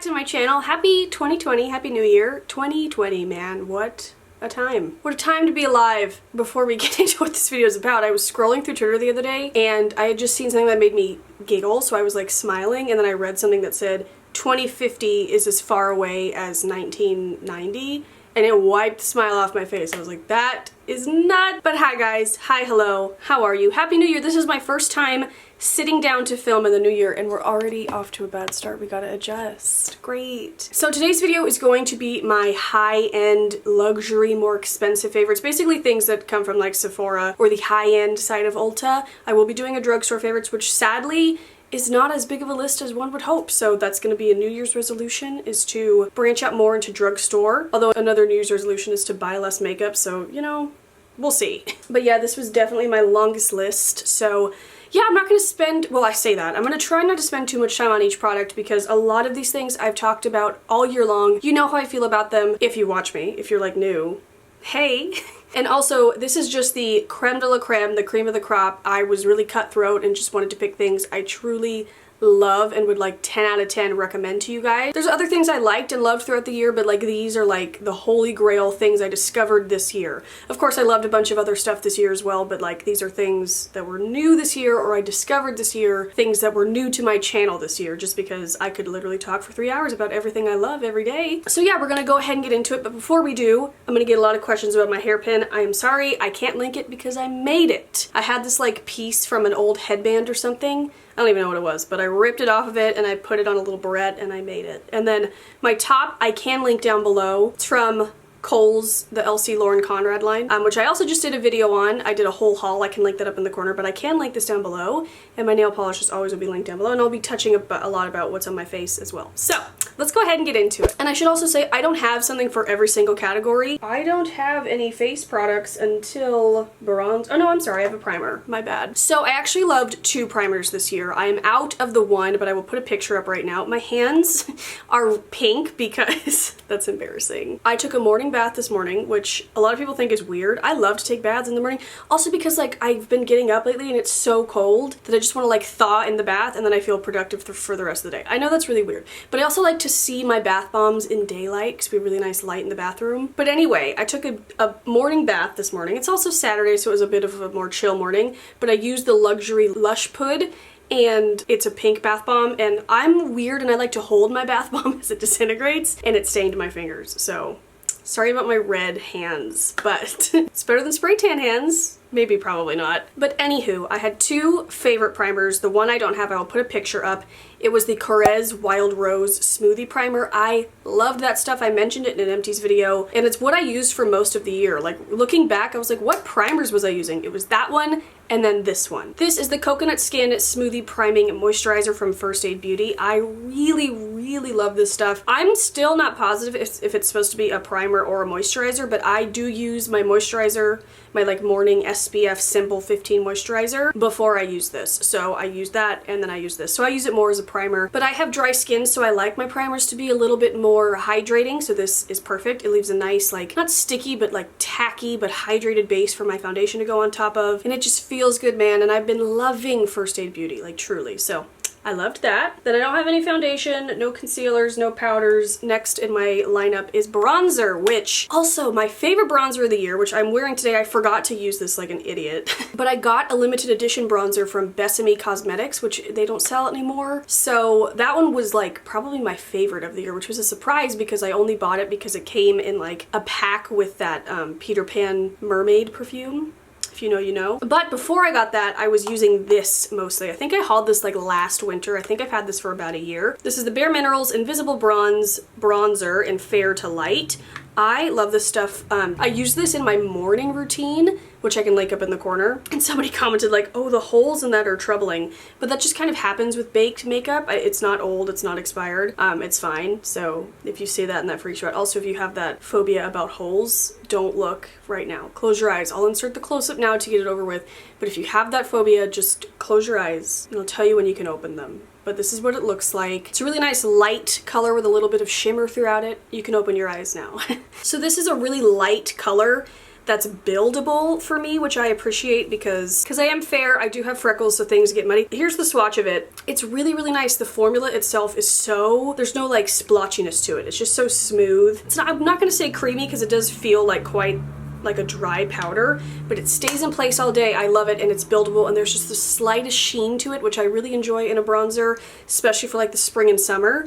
to my channel. Happy 2020, happy new year. 2020, man, what a time. What a time to be alive. Before we get into what this video is about, I was scrolling through Twitter the other day and I had just seen something that made me giggle, so I was like smiling, and then I read something that said 2050 is as far away as 1990. And it wiped the smile off my face. I was like, that is not. But hi guys, hi, hello, how are you? Happy New Year. This is my first time sitting down to film in the new year and we're already off to a bad start. We gotta adjust. Great. So today's video is going to be my high-end, luxury, more expensive favorites. Basically things that come from like Sephora or the high-end side of Ulta. I will be doing a drugstore favorites, which sadly is not as big of a list as one would hope. So that's going to be a New Year's resolution, is to branch out more into drugstore. Although another New Year's resolution is to buy less makeup, so you know, we'll see. But yeah, this was definitely my longest list. So yeah, I'm not going to spend, well, I say that. I'm going to try not to spend too much time on each product because a lot of these things I've talked about all year long. You know how I feel about them if you watch me, if you're like new. Hey. And also, this is just the creme de la creme, the cream of the crop. I was really cutthroat and just wanted to pick things I truly love and would like 10 out of 10 recommend to you guys. There's other things I liked and loved throughout the year, but like these are like the holy grail things I discovered this year. Of course, I loved a bunch of other stuff this year as well, but like these are things that were new this year or I discovered this year, things that were new to my channel this year, just because I could literally talk for 3 hours about everything I love every day. So yeah, we're gonna go ahead and get into it, but before we do, I'm gonna get a lot of questions about my hairpin. I am sorry, I can't link it because I made it. I had this like piece from an old headband or something. I don't even know what it was, but I ripped it off of it and I put it on a little barrette and I made it. And then my top, I can link down below. It's from Kohl's, the LC Lauren Conrad line, which I also just did a video on. I did a whole haul. I can link that up in the corner, but I can link this down below. And my nail polishes always will be linked down below, and I'll be touching a lot about what's on my face as well. So let's go ahead and get into it. And I should also say, I don't have something for every single category. I don't have any face products until bronze. Oh no, I'm sorry, I have a primer. My bad. So I actually loved 2 primers this year. I am out of the one, but I will put a picture up right now. My hands are pink because that's embarrassing. I took a morning bath this morning, which a lot of people think is weird. I love to take baths in the morning. Also because like I've been getting up lately and it's so cold that I just want to like thaw in the bath and then I feel productive for the rest of the day. I know that's really weird, but I also like to see my bath bombs in daylight because we have really nice light in the bathroom. But anyway, I took a morning bath this morning. It's also Saturday, so it was a bit of a more chill morning, but I used the luxury Lush Pud, and it's a pink bath bomb, and I'm weird and I like to hold my bath bomb as it disintegrates, and it stained my fingers, so sorry about my red hands, but it's better than spray tan hands. Maybe, probably not. But anywho, I had 2 favorite primers. The one I don't have, I'll put a picture up. It was the Korres Wild Rose Smoothie Primer. I loved that stuff. I mentioned it in an Empties video, and it's what I used for most of the year. Like, looking back, I was like, what primers was I using? It was that one, and then this one. This is the Coconut Skin Smoothie Priming Moisturizer from First Aid Beauty. I really, really love this stuff. I'm still not positive if it's supposed to be a primer or a moisturizer, but I do use my moisturizer, my like morning SPF Simple 15 moisturizer before I use this. So I use that and then I use this. So I use it more as a primer, but I have dry skin, so I like my primers to be a little bit more hydrating. So this is perfect. It leaves a nice, like, not sticky, but like tacky, but hydrated base for my foundation to go on top of. And it just feels good, man. And I've been loving First Aid Beauty, like truly. So I loved that. Then I don't have any foundation, no concealers, no powders. Next in my lineup is bronzer, which also my favorite bronzer of the year, which I'm wearing today. I forgot to use this like an idiot, but I got a limited edition bronzer from Besame Cosmetics, which they don't sell anymore. So that one was like probably my favorite of the year, which was a surprise because I only bought it because it came in like a pack with that Peter Pan mermaid perfume. If you know, you know. But before I got that, I was using this mostly. I think I hauled this like last winter. I think I've had this for about a year. This is the Bare Minerals Invisible Bronze Bronzer in Fair to Light. I love this stuff. I use this in my morning routine, which I can link up in the corner. And somebody commented like, oh, the holes in that are troubling. But that just kind of happens with baked makeup. It's not old, it's not expired. It's fine. So if you say that and that freaks you out. Also, if you have that phobia about holes, don't look right now. Close your eyes. I'll insert the close-up now to get it over with. But if you have that phobia, just close your eyes and I'll tell you when you can open them. But this is what it looks like. It's a really nice light color with a little bit of shimmer throughout it. You can open your eyes now. So this is a really light color. that's buildable for me, which I appreciate because I am fair. I do have freckles, so things get muddy. Here's the swatch of it. It's really, really nice. The formula itself is so, there's no like splotchiness to it. It's just so smooth. It's not, I'm not gonna say creamy because it does feel like quite like a dry powder, but it stays in place all day. I love it, and it's buildable, and there's just the slightest sheen to it, which I really enjoy in a bronzer, especially for like the spring and summer.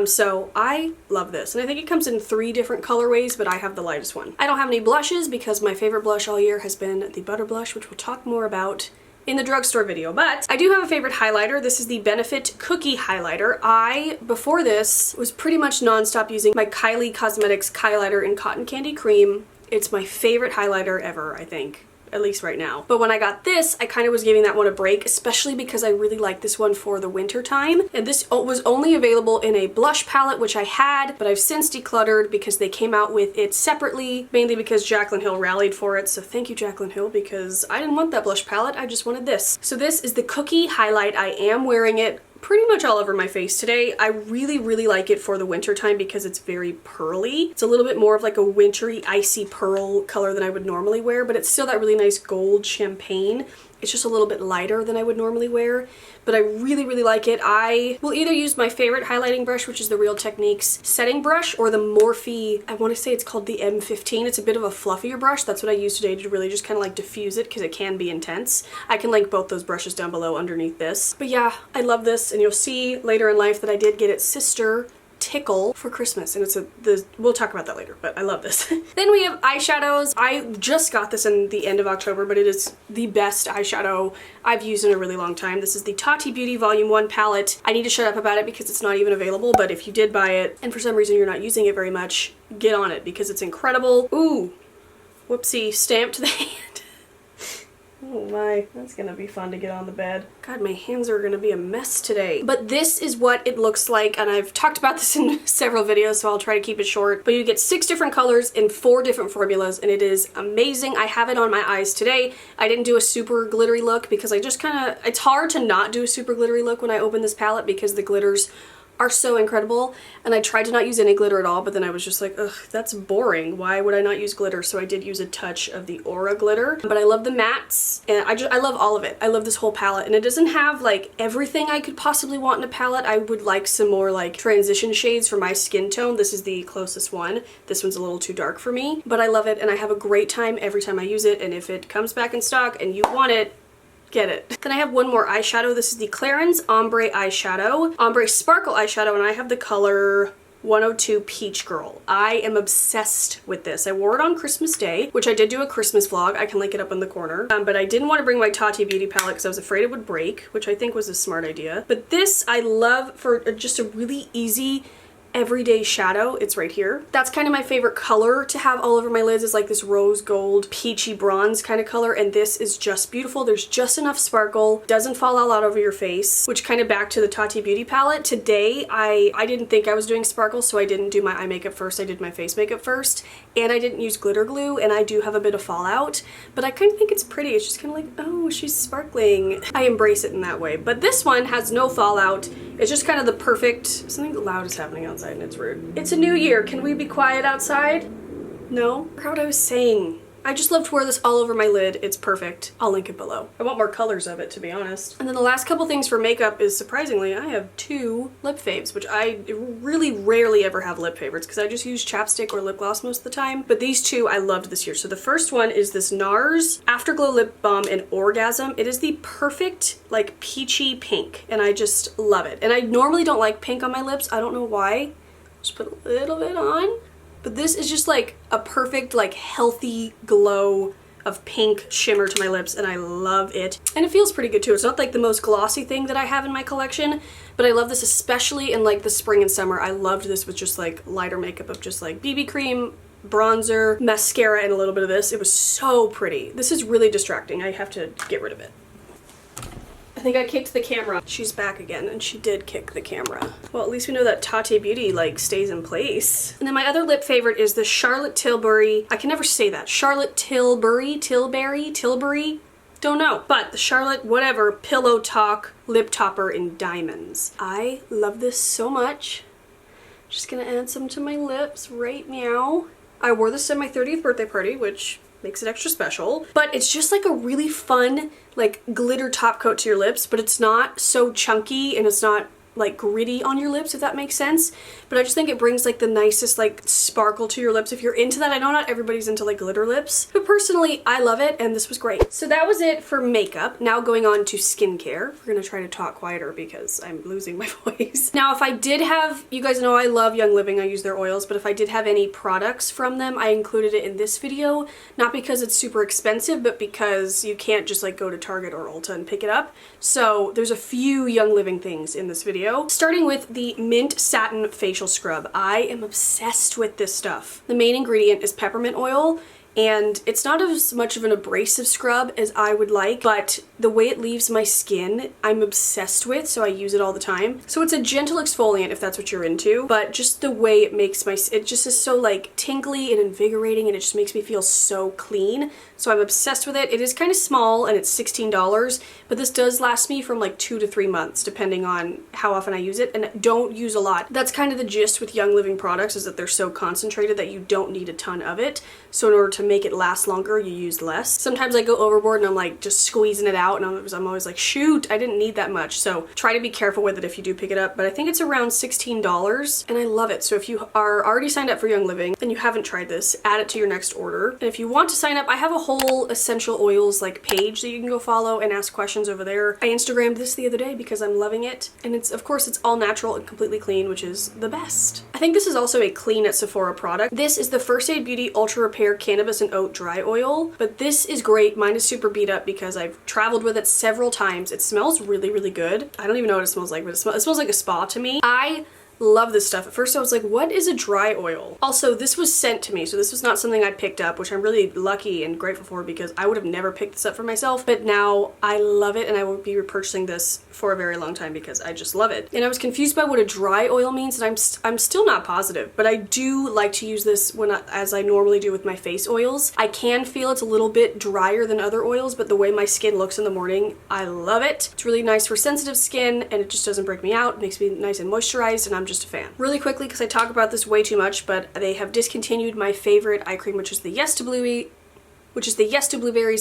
So I love this, and I think it comes in 3 different colorways, but I have the lightest one. I don't have any blushes because my favorite blush all year has been the Butter Blush, which we'll talk more about in the drugstore video, but I do have a favorite highlighter. This is the Benefit Cookie Highlighter. I, before this, was pretty much non-stop using my Kylie Cosmetics highlighter in Cotton Candy Cream. It's my favorite highlighter ever, I think. At least right now. But when I got this, I kind of was giving that one a break, especially because I really like this one for the winter time. And this was only available in a blush palette, which I had, but I've since decluttered because they came out with it separately, mainly because Jaclyn Hill rallied for it. So thank you, Jaclyn Hill, because I didn't want that blush palette. I just wanted this. So this is the Cookie Highlight. I am wearing it pretty much all over my face today. I really, really like it for the winter time because it's very pearly. It's a little bit more of like a wintry, icy pearl color than I would normally wear, but it's still that really nice gold champagne. It's just a little bit lighter than I would normally wear, but I really, really like it. I will either use my favorite highlighting brush, which is the Real Techniques setting brush, or the Morphe, I want to say it's called the M15. It's a bit of a fluffier brush. That's what I use today to really just kind of like diffuse it because it can be intense. I can link both those brushes down below underneath this. But yeah, I love this, and you'll see later in life that I did get its sister Tickle for Christmas, and it's we'll talk about that later, but I love this. Then we have eyeshadows. I just got this in the end of October, but it is the best eyeshadow I've used in a really long time. This is the Tati Beauty Volume 1 palette. I need to shut up about it because it's not even available, but if you did buy it and for some reason you're not using it very much, get on it because it's incredible. Ooh, whoopsie, stamped the hand. Oh my, that's gonna be fun to get on the bed. God, my hands are gonna be a mess today. But this is what it looks like, and I've talked about this in several videos, so I'll try to keep it short. But you get 6 different colors in 4 different formulas, and it is amazing. I have it on my eyes today. I didn't do a super glittery look because I just kinda, it's hard to not do a super glittery look when I open this palette because the glitters are so incredible, and I tried to not use any glitter at all, but then I was just like, ugh, that's boring. Why would I not use glitter? So I did use a touch of the Aura glitter, but I love the mattes, and I love all of it. I love this whole palette, and it doesn't have like everything I could possibly want in a palette. I would like some more like transition shades for my skin tone. This is the closest one. This one's a little too dark for me, but I love it, and I have a great time every time I use it, and if it comes back in stock and you want it, get it. Then I have one more eyeshadow. This is the Clarins Ombre Eyeshadow. Ombre Sparkle Eyeshadow, and I have the color 102 Peach Girl. I am obsessed with this. I wore it on Christmas Day, which I did do a Christmas vlog. I can link it up in the corner. But I didn't want to bring my Tati Beauty palette because I was afraid it would break, which I think was a smart idea. But this I love for just a really easy everyday shadow. It's right here. That's kind of my favorite color to have all over my lids, is like this rose gold peachy bronze kind of color, and this is just beautiful. There's just enough sparkle, doesn't fall all out over your face, which kind of back to the Tati Beauty palette. Today I didn't think I was doing sparkle, so I didn't do my eye makeup first. I did my face makeup first, and I didn't use glitter glue, and I do have a bit of fallout, but I kind of think it's pretty. It's just kind of like, oh, she's sparkling. I embrace it in that way. But this one has no fallout. It's just kind of the perfect, something loud is happening outside and it's rude. It's a new year. Can we be quiet outside? No? I forgot what I was saying. I just love to wear this all over my lid. It's perfect. I'll link it below. I want more colors of it, to be honest. And then the last couple things for makeup is, surprisingly, I have 2 lip faves, which I really rarely ever have lip favorites because I just use chapstick or lip gloss most of the time. But these 2 I loved this year. So the first one is this NARS Afterglow Lip Balm in Orgasm. It is the perfect, like, peachy pink, and I just love it. And I normally don't like pink on my lips. I don't know why. Just put a little bit on. But this is just like a perfect, like, healthy glow of pink shimmer to my lips, and I love it. And it feels pretty good too. It's not like the most glossy thing that I have in my collection, but I love this especially in like the spring and summer. I loved this with just like lighter makeup of just like BB cream, bronzer, mascara, and a little bit of this. It was so pretty. This is really distracting. I have to get rid of it. I think I kicked the camera. She's back again, and she did kick the camera. Well, at least we know that Tati Beauty, like, stays in place. And then my other lip favorite is the Charlotte Tilbury. I can never say that. Charlotte Tilbury? Don't know. But the Charlotte whatever Pillow Talk Lip Topper in Diamonds. I love this so much. Just gonna add some to my lips right now. I wore this at my 30th birthday party, which makes it extra special. But it's just like a really fun, like, glitter top coat to your lips, but it's not so chunky and it's not like gritty on your lips, if that makes sense. But I just think it brings like the nicest like sparkle to your lips if you're into that. I know not everybody's into like glitter lips, but personally I love it and this was great. So that was it for makeup. Now going on to skincare. We're gonna try to talk quieter because I'm losing my voice. Now if I did have, you guys know I love Young Living, I use their oils, but if I did have any products from them, I included it in this video, not because it's super expensive, but because you can't just like go to Target or Ulta and pick it up. So there's a few Young Living things in this video. Starting with the Mint Satin Facial Scrub. I am obsessed with this stuff. The main ingredient is peppermint oil, and it's not as much of an abrasive scrub as I would like, but the way it leaves my skin, I'm obsessed with, so I use it all the time. So it's a gentle exfoliant if that's what you're into, but just the way it makes it just is so like tingly and invigorating, and it just makes me feel so clean. So I'm obsessed with it. It is kind of small and it's $16, but this does last me from like 2 to 3 months depending on how often I use it, and don't use a lot. That's kind of the gist with Young Living products, is that they're so concentrated that you don't need a ton of it. So in order to make it last longer, you use less. Sometimes I go overboard and I'm like just squeezing it out, and I'm always like, shoot, I didn't need that much. So try to be careful with it if you do pick it up, but I think it's around $16 and I love it. So if you are already signed up for Young Living and you haven't tried this, add it to your next order. And if you want to sign up, I have a whole essential oils like page that you can go follow and ask questions over there. I Instagrammed this the other day because I'm loving it, and it's, of course, it's all natural and completely clean, which is the best. I think this is also a Clean at Sephora product. This is the First Aid Beauty Ultra Repair Cannabis and Oat Dry Oil, but this is great. Mine is super beat up because I've traveled with it several times. It smells really, really good. I don't even know what it smells like, but it smells like a spa to me. I love this stuff. At first I was like, what is a dry oil? Also, this was sent to me, so this was not something I picked up, which I'm really lucky and grateful for because I would have never picked this up for myself, but now I love it and I will be repurchasing this for a very long time because I just love it. And I was confused by what a dry oil means, and I'm still not positive, but I do like to use this as I normally do with my face oils. I can feel it's a little bit drier than other oils, but the way my skin looks in the morning, I love it. It's really nice for sensitive skin and it just doesn't break me out. It makes me nice and moisturized, and I'm just a fan. Really quickly, because I talk about this way too much, but they have discontinued my favorite eye cream, which is the Yes to Blueberries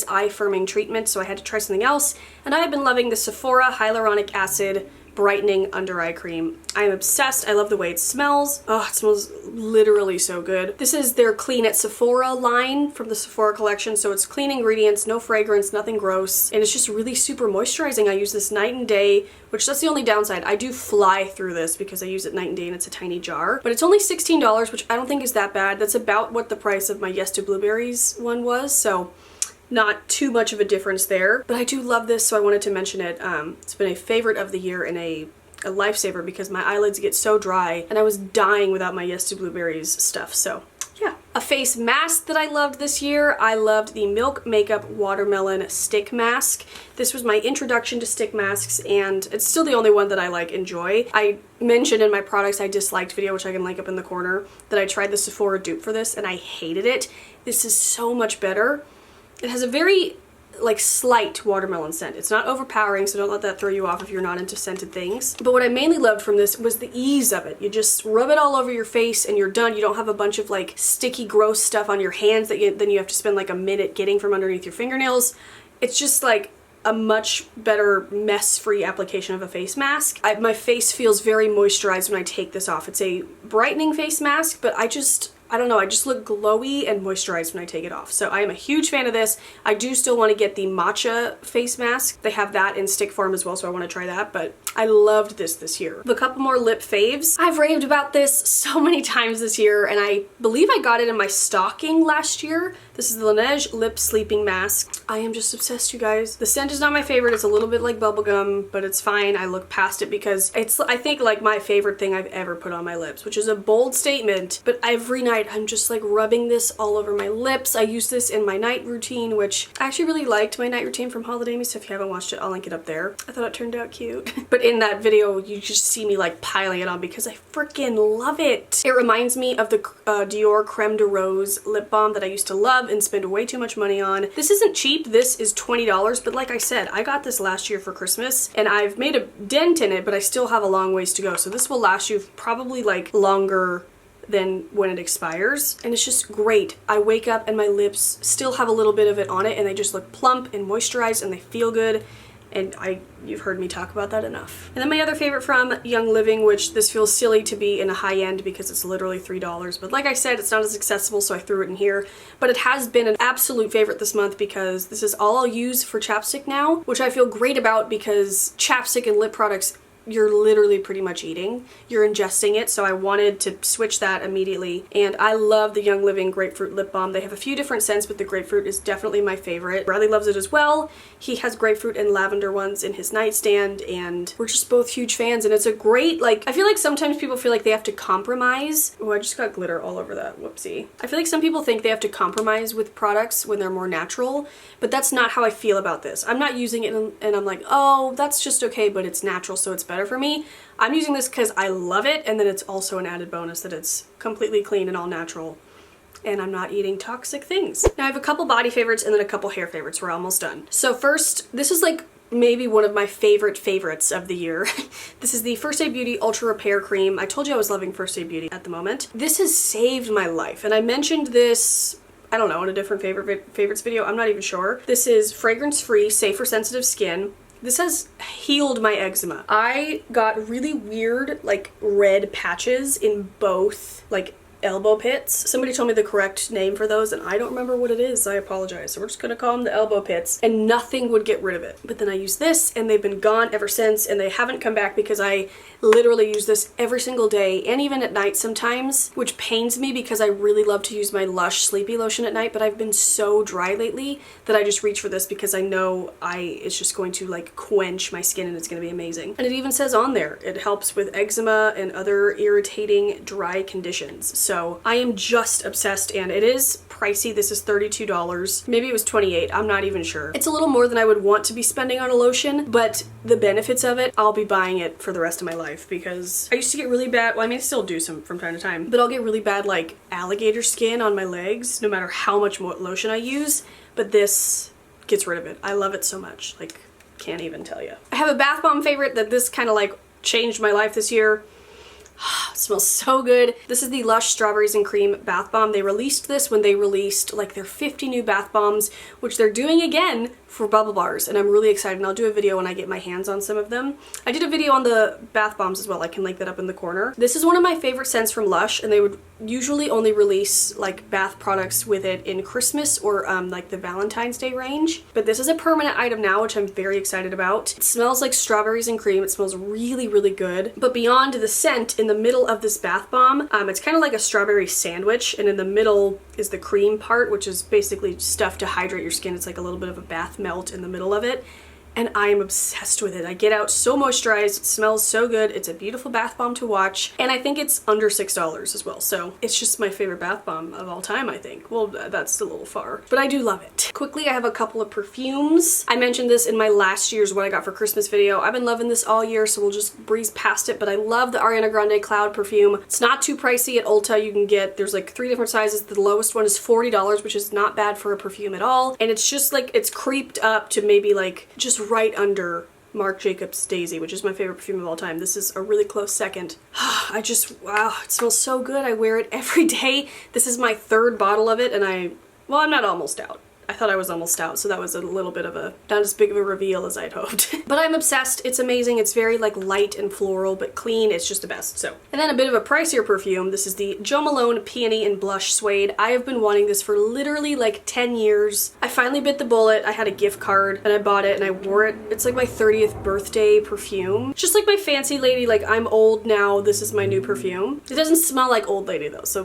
Eye Firming Treatment, so I had to try something else, and I have been loving the Sephora Hyaluronic Acid Brightening Under Eye Cream. I'm obsessed. I love the way it smells. Oh, it smells literally so good. This is their Clean at Sephora line from the Sephora collection, so it's clean ingredients, no fragrance, nothing gross, and it's just really super moisturizing. I use this night and day, which that's the only downside. I do fly through this because I use it night and day and it's a tiny jar, but it's only $16, which I don't think is that bad. That's about what the price of my Yes to Blueberries one was, so not too much of a difference there. But I do love this, so I wanted to mention it. It's been a favorite of the year and a lifesaver because my eyelids get so dry and I was dying without my Yes to Blueberries stuff. So yeah. A face mask that I loved this year, I loved the Milk Makeup Watermelon Stick Mask. This was my introduction to stick masks, and it's still the only one that I enjoy. I mentioned in my products I disliked video, which I can link up in the corner, that I tried the Sephora dupe for this and I hated it. This is so much better. It has a very slight watermelon scent. It's not overpowering, so don't let that throw you off if you're not into scented things. But what I mainly loved from this was the ease of it. You just rub it all over your face and you're done. You don't have a bunch of sticky, gross stuff on your hands that then you have to spend a minute getting from underneath your fingernails. It's just a much better mess-free application of a face mask. My face feels very moisturized when I take this off. It's a brightening face mask, but I don't know, I just look glowy and moisturized when I take it off. So I am a huge fan of this. I do still want to get the matcha face mask. They have that in stick form as well, so I want to try that, but I loved this year. A couple more lip faves. I've raved about this so many times this year, and I believe I got it in my stocking last year. This is the Laneige Lip Sleeping Mask. I am just obsessed, you guys. The scent is not my favorite. It's a little bit like bubblegum, but it's fine. I look past it because it's, I think, my favorite thing I've ever put on my lips, which is a bold statement, but every night I'm just rubbing this all over my lips. I use this in my night routine, which I actually really liked my night routine from Holiday Me, so if you haven't watched it, I'll link it up there. I thought it turned out cute. But in that video, you just see me piling it on because I freaking love it. It reminds me of the Dior Creme de Rose lip balm that I used to love and spend way too much money on. This isn't cheap. This is $20, but like I said, I got this last year for Christmas and I've made a dent in it, but I still have a long ways to go. So this will last you probably longer than when it expires, and it's just great. I wake up and my lips still have a little bit of it on it, and they just look plump and moisturized and they feel good. And you've heard me talk about that enough. And then my other favorite from Young Living, which this feels silly to be in a high end because it's literally $3, but like I said, it's not as accessible, so I threw it in here. But it has been an absolute favorite this month because this is all I'll use for chapstick now, which I feel great about because chapstick and lip products, you're literally pretty much eating. You're ingesting it, so I wanted to switch that immediately. And I love the Young Living Grapefruit Lip Balm. They have a few different scents, but the grapefruit is definitely my favorite. Bradley loves it as well. He has grapefruit and lavender ones in his nightstand, and we're just both huge fans. And it's a great, like, I feel like sometimes people feel like they have to compromise. Oh, I just got glitter all over that. Whoopsie. I feel like some people think they have to compromise with products when they're more natural, but that's not how I feel about this. I'm not using it and I'm like, oh, that's just okay, but it's natural, so it's better for me. I'm using this because I love it, and then it's also an added bonus that it's completely clean and all natural, and I'm not eating toxic things. Now I have a couple body favorites and then a couple hair favorites. We're almost done. So first, this is like maybe one of my favorites of the year. This is the First Aid Beauty Ultra Repair Cream. I told you I was loving First Aid Beauty at the moment. This has saved my life, and I mentioned this, I don't know, in a different favorites video. I'm not even sure. This is fragrance-free, safe for sensitive skin. This has healed my eczema. I got really weird, like, red patches in both, like, elbow pits. Somebody told me the correct name for those, and I don't remember what it is. I apologize. So we're just gonna call them the elbow pits, and nothing would get rid of it. But then I used this, and they've been gone ever since, and they haven't come back because I literally use this every single day, and even at night sometimes, which pains me because I really love to use my Lush Sleepy Lotion at night, but I've been so dry lately that I just reach for this because I know it's just going to, like, quench my skin, and it's gonna be amazing. And it even says on there, it helps with eczema and other irritating dry conditions. So I am just obsessed, and it is pricey. This is $32. Maybe it was $28. I'm not even sure. It's a little more than I would want to be spending on a lotion, but the benefits of it, I'll be buying it for the rest of my life because I used to get really bad, well, I mean, I still do some from time to time, but I'll get really bad, like, alligator skin on my legs no matter how much more lotion I use, but this gets rid of it. I love it so much. Like, can't even tell you. I have a bath bomb favorite that this kind of, like, changed my life this year. It smells so good. This is the Lush Strawberries and Cream Bath Bomb. They released this when they released like their 50 new bath bombs, which they're doing again for bubble bars, and I'm really excited, and I'll do a video when I get my hands on some of them. I did a video on the bath bombs as well. I can link that up in the corner. This is one of my favorite scents from Lush, and they would usually only release like bath products with it in Christmas or like the Valentine's Day range, but this is a permanent item now, which I'm very excited about. It smells like strawberries and cream. It smells really, really good. But beyond the scent, in the middle of this bath bomb, it's kind of like a strawberry sandwich, and in the middle is the cream part, which is basically stuff to hydrate your skin. It's like a little bit of a bath melt in the middle of it, and I am obsessed with it. I get out so moisturized, it smells so good, it's a beautiful bath bomb to watch, and I think it's under $6 as well, so it's just my favorite bath bomb of all time, I think. Well, that's a little far, but I do love it. Quickly, I have a couple of perfumes. I mentioned this in my last year's What I Got for Christmas video. I've been loving this all year, so we'll just breeze past it, but I love the Ariana Grande Cloud perfume. It's not too pricey. At Ulta you can get, there's like 3 different sizes. The lowest one is $40, which is not bad for a perfume at all, and it's just like, it's creeped up to maybe like just right under Marc Jacobs Daisy, which is my favorite perfume of all time. This is a really close second. Wow, it smells so good. I wear it every day. This is my 3rd bottle of it, and well, I'm not almost out. I thought I was almost out, so that was a little bit of a, not as big of a reveal as I'd hoped. But I'm obsessed. It's amazing. It's very like light and floral, but clean. It's just the best. So, and then a bit of a pricier perfume. This is the Jo Malone Peony and Blush Suede. I have been wanting this for literally like 10 years. I finally bit the bullet. I had a gift card and I bought it and I wore it. It's like my 30th birthday perfume. Just like my fancy lady, like I'm old now, this is my new perfume. It doesn't smell like old lady though, so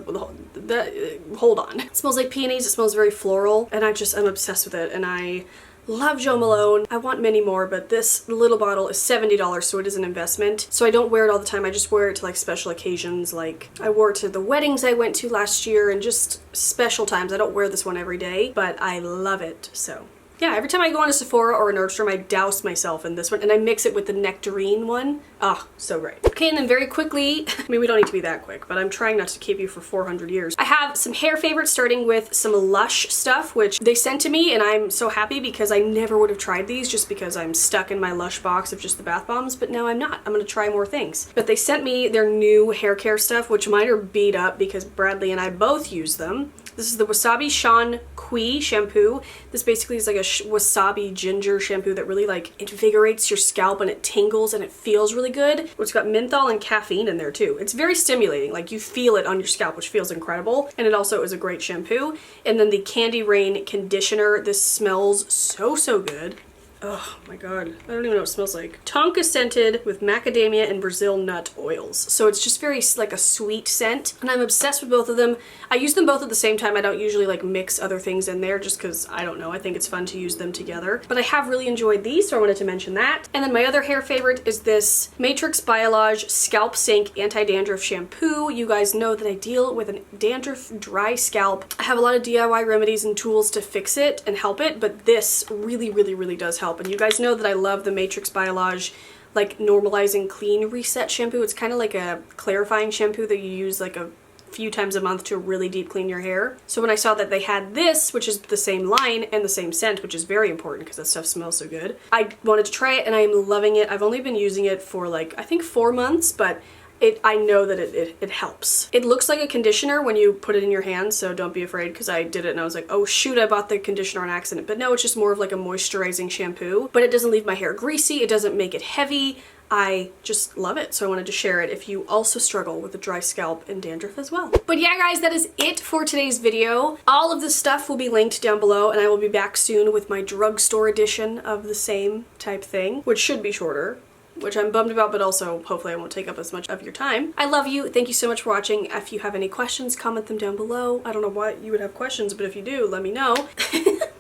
hold on. It smells like peonies. It smells very floral, and I'm obsessed with it, and I love Jo Malone. I want many more, but this little bottle is $70, so it is an investment. So I don't wear it all the time. I just wear it to like special occasions. Like I wore it to the weddings I went to last year and just special times. I don't wear this one every day, but I love it. So Yeah, every time I go on a Sephora or a Nordstrom, I douse myself in this one, and I mix it with the Nectarine one. Ah, so great. Okay, and then very quickly, I mean, we don't need to be that quick, but I'm trying not to keep you for 400 years. I have some hair favorites, starting with some Lush stuff, which they sent to me, and I'm so happy because I never would have tried these just because I'm stuck in my Lush box of just the bath bombs, but now I'm not. I'm gonna try more things. But they sent me their new hair care stuff, which mine are beat up because Bradley and I both use them. This is the Wasabi Shan Kui shampoo. This basically is like a wasabi ginger shampoo that really like invigorates your scalp, and it tingles and it feels really good. It's got menthol and caffeine in there too. It's very stimulating, like you feel it on your scalp, which feels incredible. And it also is a great shampoo. And then the Candy Rain conditioner. This smells so good. Oh my god, I don't even know what it smells like. Tonka scented with macadamia and Brazil nut oils. So it's just very like a sweet scent, and I'm obsessed with both of them. I use them both at the same time. I don't usually like mix other things in there just because, I don't know, I think it's fun to use them together. But I have really enjoyed these, so I wanted to mention that. And then my other hair favorite is this Matrix Biolage Scalp Sync Anti-Dandruff Shampoo. You guys know that I deal with a dandruff dry scalp. I have a lot of DIY remedies and tools to fix it and help it, but this really does help. And you guys know that I love the Matrix Biolage like normalizing clean reset shampoo. It's kind of like a clarifying shampoo that you use like a few times a month to really deep clean your hair. So when I saw that they had this, which is the same line and the same scent, which is very important because that stuff smells so good, I wanted to try it and I am loving it. I've only been using it for like, I think 4 months, but I know that it helps. It looks like a conditioner when you put it in your hand, so don't be afraid, because I did it and I was like, oh shoot, I bought the conditioner on accident. But no, it's just more of like a moisturizing shampoo. But it doesn't leave my hair greasy, it doesn't make it heavy. I just love it, so I wanted to share it if you also struggle with a dry scalp and dandruff as well. But yeah guys, that is it for today's video. All of this stuff will be linked down below, and I will be back soon with my drugstore edition of the same type thing, which should be shorter, which I'm bummed about, but also hopefully I won't take up as much of your time. I love you. Thank you so much for watching. If you have any questions, comment them down below. I don't know why you would have questions, but if you do, let me know.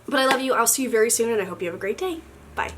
But I love you. I'll see you very soon, and I hope you have a great day. Bye.